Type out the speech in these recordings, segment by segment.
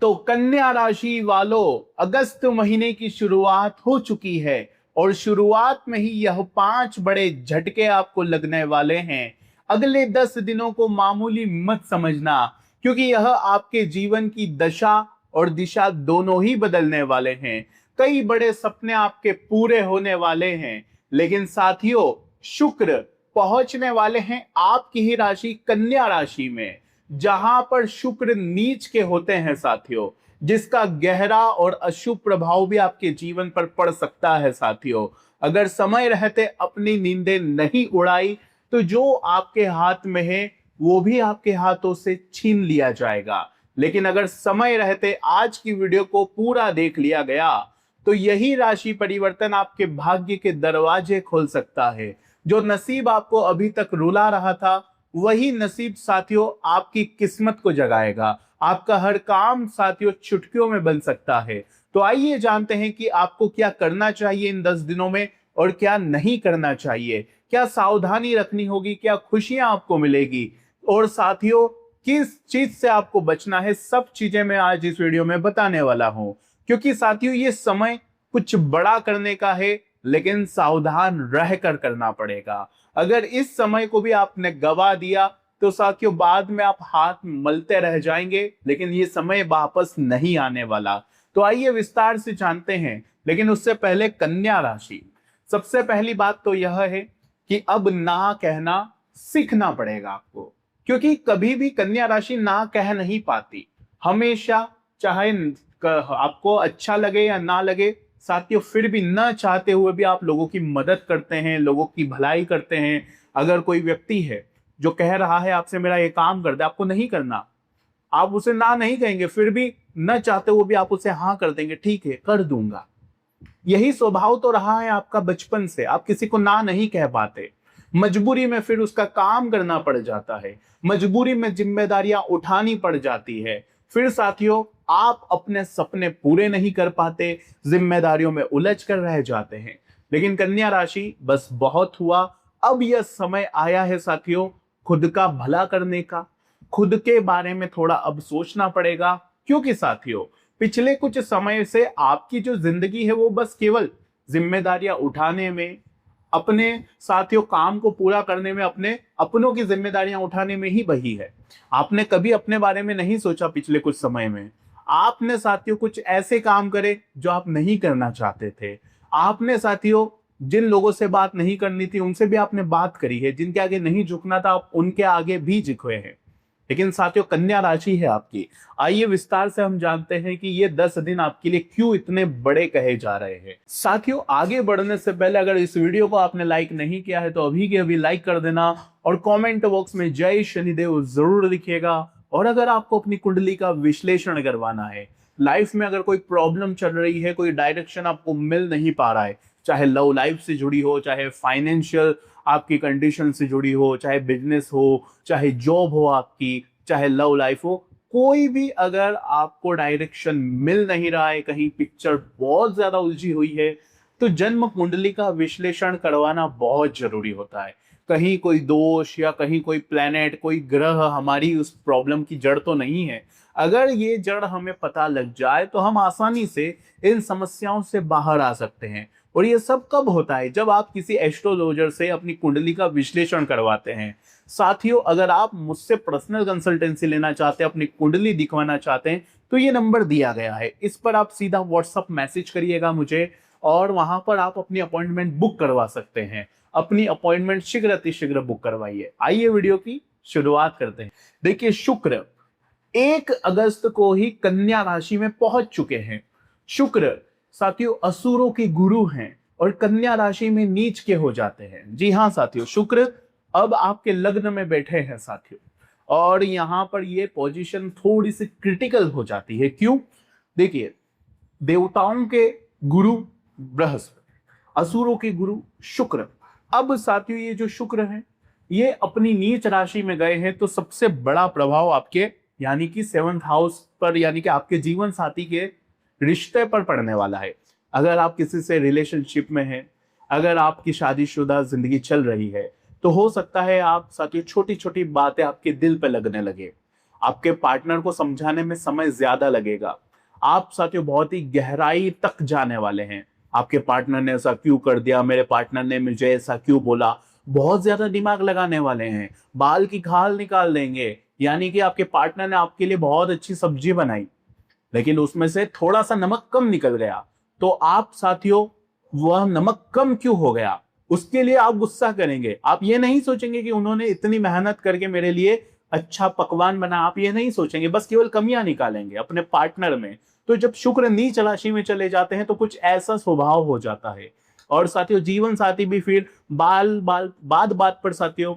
तो कन्या राशि वालों, अगस्त महीने की शुरुआत हो चुकी है और शुरुआत में ही यह 5 बड़े झटके आपको लगने वाले हैं। अगले 10 दिनों को मामूली मत समझना, क्योंकि यह आपके जीवन की दशा और दिशा दोनों ही बदलने वाले हैं। कई बड़े सपने आपके पूरे होने वाले हैं, लेकिन साथियों, शुक्र पहुंचने वाले हैं आपकी ही राशि कन्या राशि में, जहां पर शुक्र नीच के होते हैं साथियों, जिसका गहरा और अशुभ प्रभाव भी आपके जीवन पर पड़ सकता है साथियों। अगर समय रहते अपनी नींदें नहीं उड़ाई तो जो आपके हाथ में है वो भी आपके हाथों से छीन लिया जाएगा। लेकिन अगर समय रहते आज की वीडियो को पूरा देख लिया गया तो यही राशि परिवर्तन आपके भाग्य के दरवाजे खोल सकता है। जो नसीब आपको अभी तक रुला रहा था, वही नसीब साथियों आपकी किस्मत को जगाएगा। आपका हर काम साथियों चुटकियों में बन सकता है। तो आइए जानते हैं कि आपको क्या करना चाहिए इन 10 दिनों में और क्या नहीं करना चाहिए। क्या सावधानी रखनी होगी, क्या खुशियां आपको मिलेगी, और साथियों किस चीज से आपको बचना है, सब चीजें मैं आज इस वीडियो में बताने वाला हूं। क्योंकि साथियों ये समय कुछ बड़ा करने का है, लेकिन सावधान रहकर करना पड़ेगा। अगर इस समय को भी आपने गवा दिया तो साथियों बाद में आप हाथ मलते रह जाएंगे, लेकिन ये समय वापस नहीं आने वाला। तो आइए विस्तार से जानते हैं। लेकिन उससे पहले कन्या राशि, सबसे पहली बात तो यह है कि अब ना कहना सीखना पड़ेगा आपको, क्योंकि कभी भी कन्या राशि ना कह नहीं पाती। हमेशा चाहे आपको अच्छा लगे या ना लगे साथियों, फिर भी न चाहते हुए भी आप लोगों की मदद करते हैं, लोगों की भलाई करते हैं। अगर कोई व्यक्ति है जो कह रहा है आपसे मेरा ये काम कर दे, आपको नहीं करना, आप उसे ना नहीं कहेंगे, फिर भी न चाहते हुए भी आप उसे हाँ कर देंगे, ठीक है कर दूंगा। यही स्वभाव तो रहा है आपका बचपन से, आप किसी को ना नहीं कह पाते, मजबूरी में फिर उसका काम करना पड़ जाता है, मजबूरी में जिम्मेदारियां उठानी पड़ जाती है। फिर साथियों आप अपने सपने पूरे नहीं कर पाते, जिम्मेदारियों में उलझ कर रह जाते हैं। लेकिन कन्या राशि बस बहुत हुआ, अब यह समय आया है साथियों खुद का भला करने का। खुद के बारे में थोड़ा अब सोचना पड़ेगा, क्योंकि साथियों पिछले कुछ समय से आपकी जो जिंदगी है वो बस केवल जिम्मेदारियां उठाने में, अपने साथियों काम को पूरा करने में, अपने अपनों की जिम्मेदारियां उठाने में ही बही है। आपने कभी अपने बारे में नहीं सोचा। पिछले कुछ समय में आपने साथियों कुछ ऐसे काम करे जो आप नहीं करना चाहते थे। आपने साथियों जिन लोगों से बात नहीं करनी थी उनसे भी आपने बात करी है, जिनके आगे नहीं झुकना था आप उनके आगे भी झुके हैं। लेकिन साथियों कन्या राशि है आपकी। आइए विस्तार से हम जानते हैं कि ये 10 दिन आपके लिए क्यों इतने बड़े कहे जा रहे हैं। साथियों आगे बढ़ने से पहले अगर इस वीडियो को आपने लाइक नहीं किया है तो अभी के अभी लाइक कर देना और कमेंट बॉक्स में जय शनिदेव जरूर लिखिएगा। और अगर आपको अपनी कुंडली का विश्लेषण करवाना है, लाइफ में अगर कोई प्रॉब्लम चल रही है, कोई डायरेक्शन आपको मिल नहीं पा रहा है, चाहे लव लाइफ से जुड़ी हो, चाहे फाइनेंशियल आपकी कंडीशन से जुड़ी हो, चाहे बिजनेस हो, चाहे जॉब हो आपकी, चाहे लव लाइफ हो, कोई भी अगर आपको डायरेक्शन मिल नहीं रहा है, कहीं पिक्चर बहुत ज्यादा उलझी हुई है, तो जन्म कुंडली का विश्लेषण करवाना बहुत जरूरी होता है। कहीं कोई दोष या कहीं कोई प्लेनेट, कोई ग्रह हमारी उस प्रॉब्लम की जड़ तो नहीं है। अगर ये जड़ हमें पता लग जाए तो हम आसानी से इन समस्याओं से बाहर आ सकते हैं। और ये सब कब होता है? जब आप किसी एस्ट्रोलॉजर से अपनी कुंडली का विश्लेषण करवाते हैं। साथियों अगर आप मुझसे पर्सनल कंसल्टेंसी लेना चाहते हैं, अपनी कुंडली दिखवाना चाहते हैं, तो ये नंबर दिया गया है, इस पर आप सीधा व्हाट्सएप मैसेज करिएगा मुझे और वहां पर आप अपनी अपॉइंटमेंट बुक करवा सकते हैं। अपनी अपॉइंटमेंट शीघ्र अतिशीघ्र बुक करवाइए। आइए वीडियो की शुरुआत करते हैं। देखिए शुक्र 1 अगस्त को ही कन्या राशि में पहुंच चुके हैं। शुक्र साथियों असुरों के गुरु हैं और कन्या राशि में नीच के हो जाते हैं। जी हाँ साथियों, शुक्र अब आपके लग्न में बैठे हैं साथियों, और यहां पर ये पोजीशन थोड़ी सी क्रिटिकल हो जाती है। क्यों? देखिए देवताओं के गुरु बृहस्पति, असुरों के गुरु शुक्र। अब साथियों ये जो शुक्र है ये अपनी नीच राशि में गए हैं, तो सबसे बड़ा प्रभाव आपके यानी कि 7th हाउस पर, यानी कि आपके जीवन साथी के रिश्ते पर पड़ने वाला है। अगर आप किसी से रिलेशनशिप में हैं, अगर आपकी शादीशुदा जिंदगी चल रही है, तो हो सकता है आप साथियों छोटी छोटी बातें आपके दिल पे लगने लगे। आपके पार्टनर को समझाने में समय ज्यादा लगेगा। आप साथियों बहुत ही गहराई तक जाने वाले हैं। आपके पार्टनर ने ऐसा क्यों कर दिया, मेरे पार्टनर ने मुझे ऐसा क्यों बोला, बहुत ज्यादा दिमाग लगाने वाले हैं, बाल की खाल निकाल देंगे। यानी कि आपके पार्टनर ने आपके लिए बहुत अच्छी सब्जी बनाई, लेकिन उसमें से थोड़ा सा नमक कम निकल गया, तो आप साथियों वह नमक कम क्यों हो गया उसके लिए आप गुस्सा करेंगे। आप ये नहीं सोचेंगे कि उन्होंने इतनी मेहनत करके मेरे लिए अच्छा पकवान बना, आप ये नहीं सोचेंगे, बस केवल कमियां निकालेंगे अपने पार्टनर में। तो जब शुक्र नीच राशि में चले जाते हैं तो कुछ ऐसा स्वभाव हो जाता है। और साथियों जीवन साथी भी फिर बाल बाल बात बात पर साथियों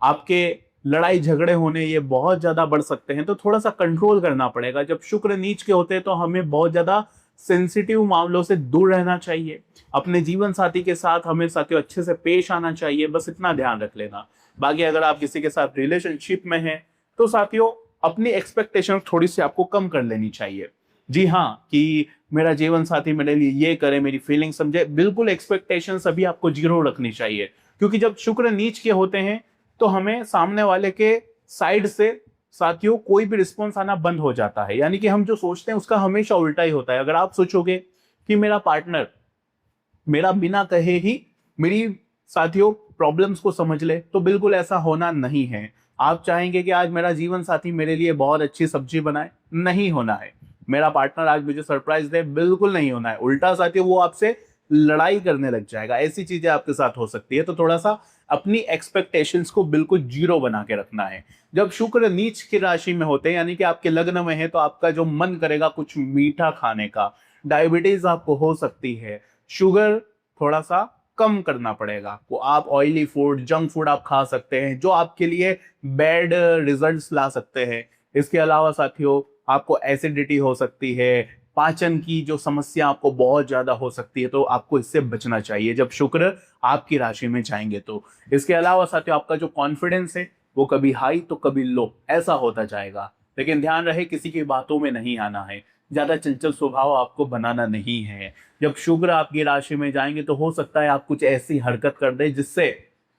आपके लड़ाई झगड़े होने ये बहुत ज्यादा बढ़ सकते हैं, तो थोड़ा सा कंट्रोल करना पड़ेगा। जब शुक्र नीच के होते हैं तो हमें बहुत ज्यादा सेंसिटिव मामलों से दूर रहना चाहिए। अपने जीवन साथी के साथ हमें साथियों अच्छे से पेश आना चाहिए, बस इतना ध्यान रख लेना। बाकी अगर आप किसी के साथ रिलेशनशिप में हैं तो साथियों अपनी एक्सपेक्टेशन थोड़ी सी आपको कम कर लेनी चाहिए। जी हाँ, कि मेरा जीवन साथी मेरे लिए ये करे, मेरी फीलिंग समझे, बिल्कुल एक्सपेक्टेशन अभी आपको जीरो रखनी चाहिए। क्योंकि जब शुक्र नीच के होते हैं तो हमें सामने वाले के साइड से साथियों कोई भी रिस्पॉन्स आना बंद हो जाता है। यानी कि हम जो सोचते हैं उसका हमेशा उल्टा ही होता है। अगर आप सोचोगे कि मेरा पार्टनर मेरा बिना कहे ही मेरी साथियों प्रॉब्लम्स को समझ ले, तो बिल्कुल ऐसा होना नहीं है। आप चाहेंगे कि आज मेरा जीवन साथी मेरे लिए बहुत अच्छी सब्जी बनाए, नहीं होना है। मेरा पार्टनर आज मुझे सरप्राइज दे, बिल्कुल नहीं होना है। उल्टा साथियों वो आपसे लड़ाई करने लग जाएगा, ऐसी चीजें आपके साथ हो सकती है। तो थोड़ा सा अपनी एक्सपेक्टेशंस को बिल्कुल जीरो बना के रखना है। जब शुक्र नीच की राशि में होते हैं यानी कि आपके लग्न में है, तो आपका जो मन करेगा कुछ मीठा खाने का, डायबिटीज आपको हो सकती है, शुगर थोड़ा सा कम करना पड़ेगा आपको। आप ऑयली फूड, जंक फूड आप खा सकते हैं जो आपके लिए बैड रिजल्ट्स ला सकते हैं। इसके अलावा साथियों आपको एसिडिटी हो सकती है, पाचन की जो समस्या आपको बहुत ज्यादा हो सकती है, तो आपको इससे बचना चाहिए जब शुक्र आपकी राशि में जाएंगे तो। इसके अलावा साथियों आपका जो कॉन्फिडेंस है वो कभी हाई तो कभी लो ऐसा होता जाएगा। लेकिन ध्यान रहे किसी की बातों में नहीं आना है, ज्यादा चंचल स्वभाव आपको बनाना नहीं है। जब शुक्र आपकी राशि में जाएंगे तो हो सकता है आप कुछ ऐसी हरकत कर दे जिससे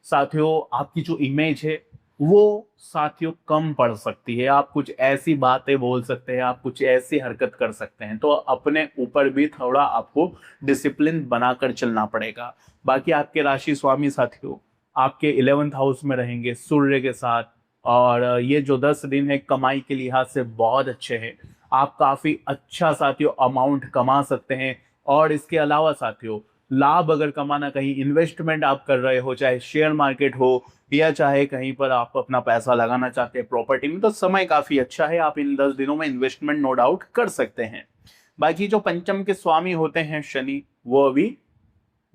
साथियों आपकी जो इमेज है वो साथियों कम पड़ सकती है। आप कुछ ऐसी बातें बोल सकते हैं, आप कुछ ऐसी हरकत कर सकते हैं, तो अपने ऊपर भी थोड़ा आपको डिसिप्लिन बनाकर चलना पड़ेगा। बाकी आपके राशि स्वामी साथियों आपके 11th हाउस में रहेंगे सूर्य के साथ, और ये जो 10 दिन है कमाई के लिहाज से बहुत अच्छे हैं। आप काफी अच्छा साथियों अमाउंट कमा सकते हैं। और इसके अलावा साथियों लाभ अगर कमाना, कहीं इन्वेस्टमेंट आप कर रहे हो, चाहे शेयर मार्केट हो या चाहे कहीं पर आप अपना पैसा लगाना चाहते हैं प्रॉपर्टी में, तो समय काफी अच्छा है। आप इन 10 दिनों में इन्वेस्टमेंट नो डाउट कर सकते हैं। बाकी जो पंचम के स्वामी होते हैं शनि, वो अभी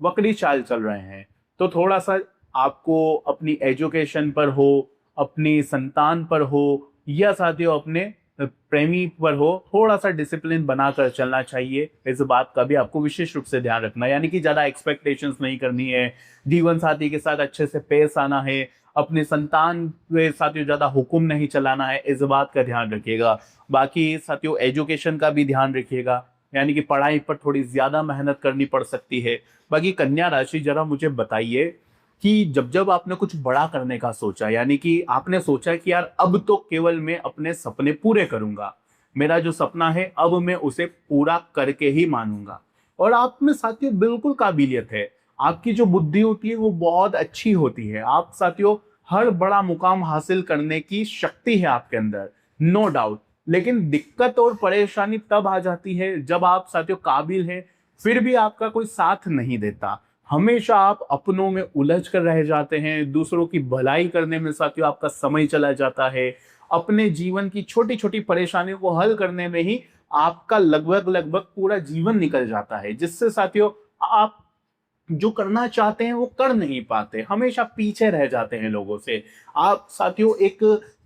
वक्री चाल चल रहे हैं, तो थोड़ा सा आपको अपनी एजुकेशन पर हो, अपनी संतान पर हो, या साथियों अपने प्रेमी पर हो, थोड़ा सा डिसिप्लिन बनाकर चलना चाहिए। इस बात का भी आपको विशेष रूप से ध्यान रखना है। यानी कि ज्यादा एक्सपेक्टेशंस नहीं करनी है, जीवन साथी के साथ अच्छे से पेश आना है, अपने संतान के साथियों ज्यादा हुक्म नहीं चलाना है, इस बात का ध्यान रखिएगा। बाकी साथियों एजुकेशन का भी ध्यान रखिएगा, यानी कि पढ़ाई पर थोड़ी ज्यादा मेहनत करनी पड़ सकती है। बाकी कन्या राशि जरा मुझे बताइए कि जब जब आपने कुछ बड़ा करने का सोचा, यानी कि आपने सोचा कि यार अब तो केवल मैं अपने सपने पूरे करूंगा, मेरा जो सपना है अब मैं उसे पूरा करके ही मानूंगा, और आप में साथियों बिल्कुल काबिलियत है, आपकी जो बुद्धि होती है वो बहुत अच्छी होती है। आप साथियों हर बड़ा मुकाम हासिल करने की शक्ति है आपके अंदर, नो डाउट। लेकिन दिक्कत और परेशानी तब आ जाती है जब आप साथियों काबिल हैं फिर भी आपका कोई साथ नहीं देता। हमेशा आप अपनों में उलझ कर रह जाते हैं, दूसरों की भलाई करने में साथियों आपका समय चला जाता है, अपने जीवन की छोटी छोटी परेशानियों को हल करने में ही आपका लगभग लगभग पूरा जीवन निकल जाता है, जिससे साथियों आप जो करना चाहते हैं वो कर नहीं पाते, हमेशा पीछे रह जाते हैं लोगों से। आप साथियों एक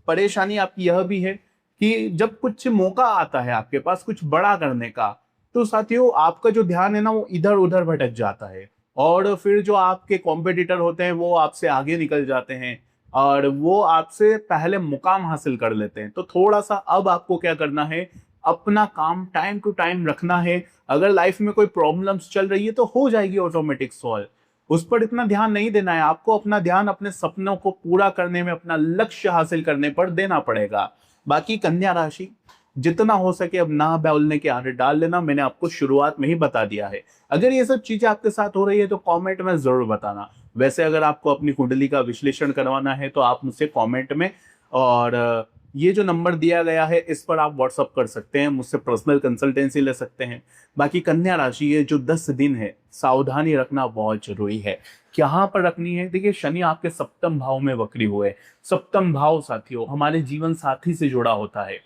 परेशानी आपकी यह भी है कि जब कुछ मौका आता है आपके पास कुछ बड़ा करने का, तो साथियों आपका जो ध्यान है ना वो इधर उधर भटक जाता है, और फिर जो आपके कॉम्पिटिटर होते हैं वो आपसे आगे निकल जाते हैं और वो आपसे पहले मुकाम हासिल कर लेते हैं। तो थोड़ा सा अब आपको क्या करना है, अपना काम टाइम टू टाइम रखना है। अगर लाइफ में कोई प्रॉब्लम्स चल रही है तो हो जाएगी ऑटोमेटिक सॉल्व, उस पर इतना ध्यान नहीं देना है आपको। अपना ध्यान अपने सपनों को पूरा करने में, अपना लक्ष्य हासिल करने पर देना पड़ेगा। बाकी कन्या राशि, जितना हो सके अब ना बोलने की आदत डाल लेना, मैंने आपको शुरुआत में ही बता दिया है। अगर ये सब चीजें आपके साथ हो रही है तो कमेंट में जरूर बताना। वैसे अगर आपको अपनी कुंडली का विश्लेषण करवाना है तो आप मुझसे कमेंट में, और ये जो नंबर दिया गया है इस पर आप व्हाट्सअप कर सकते हैं, मुझसे पर्सनल कंसल्टेंसी ले सकते हैं। बाकी कन्या राशि, ये जो 10 दिन है सावधानी रखना बहुत जरूरी है। कहाँ पर रखनी है? देखिए, शनि आपके सप्तम भाव में वक्री हुए। सप्तम भाव साथियों हमारे जीवन साथी से जुड़ा होता है।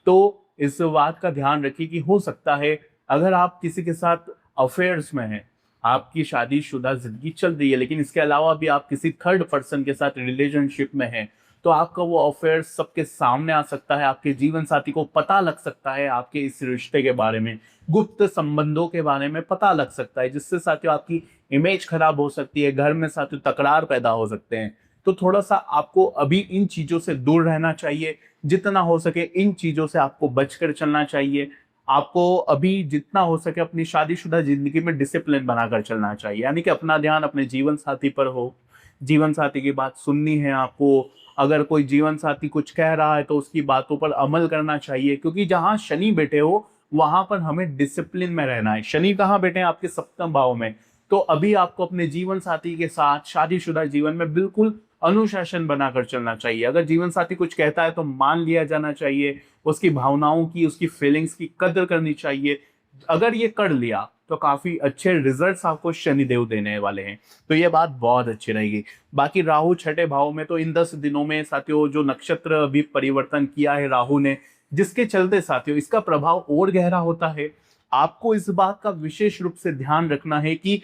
तो इस बात का ध्यान रखिए कि हो सकता है अगर आप किसी के साथ अफेयर्स में हैं, आपकी शादीशुदा जिंदगी चल रही है, लेकिन इसके अलावा भी आप किसी थर्ड पर्सन के साथ रिलेशनशिप में हैं, तो आपका वो अफेयर सबके सामने आ सकता है। आपके जीवन साथी को पता लग सकता है आपके इस रिश्ते के बारे में, गुप्त संबंधों के बारे में पता लग सकता है, जिससे साथियों आपकी इमेज खराब हो सकती है, घर में साथियों तकरार पैदा हो सकते हैं। तो थोड़ा सा आपको अभी इन चीजों से दूर रहना चाहिए, जितना हो सके इन चीजों से आपको बचकर चलना चाहिए। आपको अभी जितना हो सके अपनी शादीशुदा जिंदगी में डिसिप्लिन बनाकर चलना चाहिए, यानी कि अपना ध्यान अपने जीवन साथी पर हो। जीवन साथी की बात सुननी है आपको। अगर कोई जीवन साथी कुछ कह रहा है तो उसकी बातों पर अमल करना चाहिए, क्योंकि जहां शनि बैठे हो वहां पर हमें डिसिप्लिन में रहना है। शनि कहाँ बैठे हैं? आपके सप्तम भाव में। तो अभी आपको अपने जीवन साथी के साथ शादीशुदा जीवन में बिल्कुल अनुशासन बनाकर चलना चाहिए। अगर जीवन साथी कुछ कहता है तो मान लिया जाना चाहिए, उसकी भावनाओं की, उसकी फीलिंग्स की कदर करनी चाहिए। अगर ये कर लिया तो काफी अच्छे रिजल्ट्स आपको शनिदेव देने वाले हैं। तो ये बात बहुत अच्छी रहेगी। बाकी राहु छठे भाव में, तो इन 10 दिनों में साथियों जो नक्षत्र अभी परिवर्तन किया है राहु ने, जिसके चलते साथियों इसका प्रभाव और गहरा होता है। आपको इस बात का विशेष रूप से ध्यान रखना है कि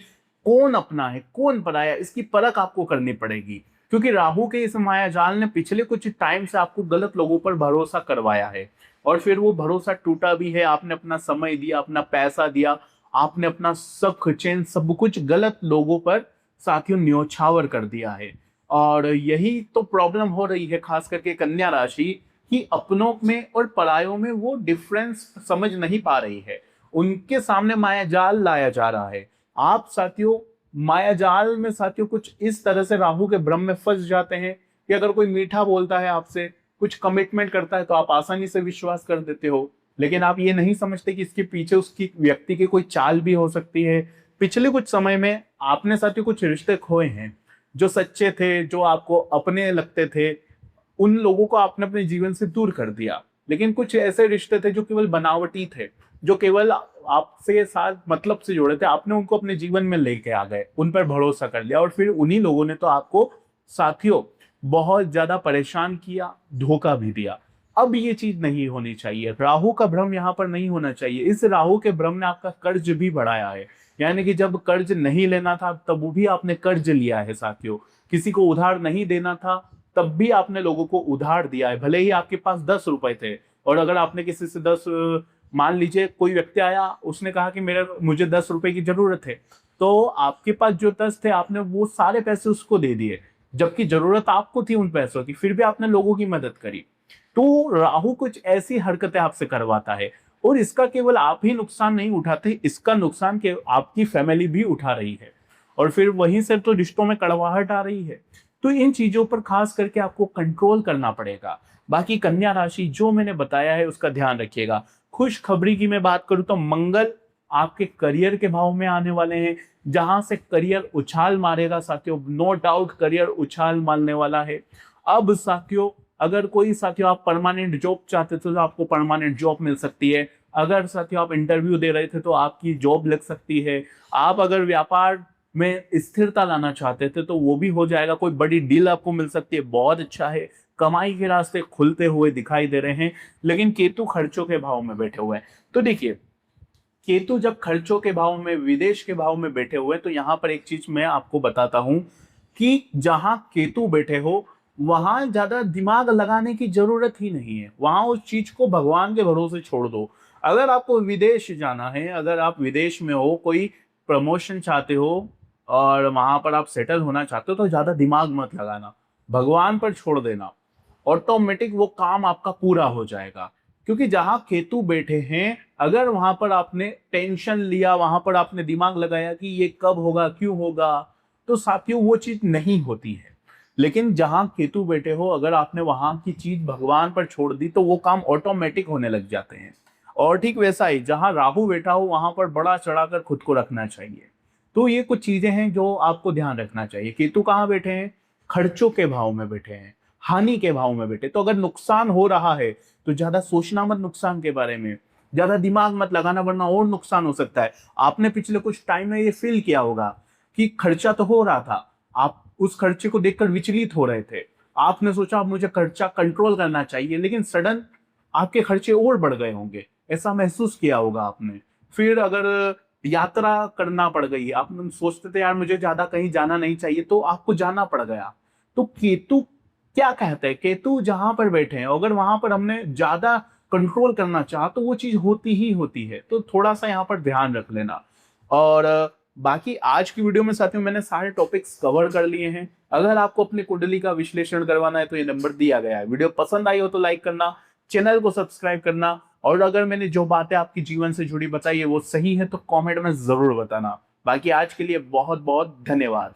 कौन अपना है कौन पराया, इसकी परख आपको करनी पड़ेगी। क्योंकि राहु के इस माया जाल ने पिछले कुछ टाइम से आपको गलत लोगों पर भरोसा करवाया है, और फिर वो भरोसा टूटा भी है। आपने अपना समय दिया, अपना पैसा दिया, आपने अपना सब चैन सब कुछ गलत लोगों पर साथियों न्योछावर कर दिया है। और यही तो प्रॉब्लम हो रही है खास करके कन्या राशि, कि अपनों में और परायों में वो डिफरेंस समझ नहीं पा रही है। उनके सामने माया जाल लाया जा रहा है। आप साथियों माया जाल में साथियों कुछ इस तरह से राहु के भ्रम में फंस जाते हैं कि अगर कोई मीठा बोलता है आपसे, कुछ कमिटमेंट करता है, तो आप आसानी से विश्वास कर देते हो। लेकिन आप ये नहीं समझते कि इसके पीछे उसकी व्यक्ति की कोई चाल भी हो सकती है। पिछले कुछ समय में आपने साथियों कुछ रिश्ते खोए हैं, जो सच्चे थे, जो आपको अपने लगते थे, उन लोगों को आपने अपने जीवन से दूर कर दिया। लेकिन कुछ ऐसे रिश्ते थे जो केवल बनावटी थे, जो केवल आपसे साथ मतलब से जुड़े थे, आपने उनको अपने जीवन में लेके आ गए, उन पर भरोसा कर लिया, और फिर उन्हीं लोगों ने तो आपको साथियों बहुत ज्यादा परेशान किया, धोखा भी दिया। अब ये चीज नहीं होनी चाहिए। राहु का भ्रम यहाँ पर नहीं होना चाहिए। इस राहु के भ्रम ने आपका कर्ज भी बढ़ाया है, यानी कि जब कर्ज नहीं लेना था तब वो भी आपने कर्ज लिया है साथियों। किसी को उधार नहीं देना था तब भी आपने लोगों को उधार दिया है, भले ही आपके पास 10 रुपए थे। और अगर आपने किसी से 10, मान लीजिए कोई व्यक्ति आया, उसने कहा कि मुझे 10 रुपए की जरूरत है, तो आपके पास जो 10 थे आपने वो सारे पैसे उसको दे दिए, जबकि जरूरत आपको थी उन पैसों की, फिर भी आपने लोगों की मदद करी। तो राहु कुछ ऐसी हरकतें आपसे करवाता है, और इसका केवल आप ही नुकसान नहीं उठाते, इसका नुकसान के आपकी फैमिली भी उठा रही है, और फिर वहीं से तो रिश्तों में कड़वाहट आ रही है। तो इन चीजों पर खास करके आपको कंट्रोल करना पड़ेगा। बाकी कन्या राशि जो मैंने बताया है उसका ध्यान रखिएगा। खुशखबरी की मैं बात करूं तो मंगल आपके करियर के भाव में आने वाले हैं, जहां से करियर उछाल मारेगा साथियों। नो डाउट करियर उछाल मारने वाला है। अब साथियों अगर कोई साथियों आप परमानेंट जॉब चाहते थे तो आपको परमानेंट जॉब मिल सकती है। अगर साथियों आप इंटरव्यू दे रहे थे तो आपकी जॉब लग सकती है। आप अगर व्यापार में स्थिरता लाना चाहते थे तो वो भी हो जाएगा। कोई बड़ी डील आपको मिल सकती है, बहुत अच्छा है। कमाई के रास्ते खुलते हुए दिखाई दे रहे हैं। लेकिन केतु खर्चों के भाव में बैठे हुए हैं, तो देखिए केतु जब खर्चों के भाव में, विदेश के भाव में बैठे हुए, तो यहां पर एक चीज मैं आपको बताता हूं कि जहां केतु बैठे हो वहां ज्यादा दिमाग लगाने की जरूरत ही नहीं है। वहां उस चीज को भगवान के भरोसे छोड़ दो। अगर आपको विदेश जाना है, अगर आप विदेश में हो, कोई प्रमोशन चाहते हो और वहां पर आप सेटल होना चाहते हो, तो ज्यादा दिमाग मत लगाना, भगवान पर छोड़ देना। ऑटोमेटिक वो काम आपका पूरा हो जाएगा। क्योंकि जहां केतु बैठे हैं, अगर वहां पर आपने टेंशन लिया, वहां पर आपने दिमाग लगाया कि ये कब होगा, क्यों होगा, तो साथियों वो चीज नहीं होती है। लेकिन जहां केतु बैठे हो, अगर आपने वहां की चीज भगवान पर छोड़ दी तो वो काम ऑटोमेटिक होने लग जाते हैं। और ठीक वैसा ही जहां राहु बैठा हो वहां पर बड़ा चढ़ाकर खुद को रखना चाहिए। तो ये कुछ चीजें हैं जो आपको ध्यान रखना चाहिए। केतु कहाँ बैठे हैं? खर्चों के भाव में बैठे हैं, हानि के भाव में बैठे। तो अगर नुकसान हो रहा है तो ज्यादा सोचना मत नुकसान के बारे में, ज्यादा दिमाग मत लगाना, वरना और नुकसान हो सकता है। आपने पिछले कुछ टाइम में ये फील किया होगा कि खर्चा तो हो रहा था, आप उस खर्चे को देखकर विचलित हो रहे थे, आपने सोचा अब मुझे खर्चा कंट्रोल करना चाहिए, लेकिन सडन आपके खर्चे और बढ़ गए होंगे, ऐसा महसूस किया होगा आपने। फिर अगर यात्रा करना पड़ गई, आप सोचते थे यार मुझे ज्यादा कहीं जाना नहीं चाहिए, तो आपको जाना पड़ गया। तो केतु क्या कहते हैं? केतु जहां पर बैठे हैं, अगर वहां पर हमने ज्यादा कंट्रोल करना चाहा तो वो चीज होती ही होती है। तो थोड़ा सा यहाँ पर ध्यान रख लेना। और बाकी आज की वीडियो में साथियों मैंने सारे टॉपिक्स कवर कर लिए हैं। अगर आपको अपनी कुंडली का विश्लेषण करवाना है तो ये नंबर दिया गया है। वीडियो पसंद आई हो तो लाइक करना, चैनल को सब्सक्राइब करना, और अगर मैंने जो बातें आपकी जीवन से जुड़ी बताई है वो सही है तो कमेंट में जरूर बताना। बाकी आज के लिए बहुत बहुत धन्यवाद।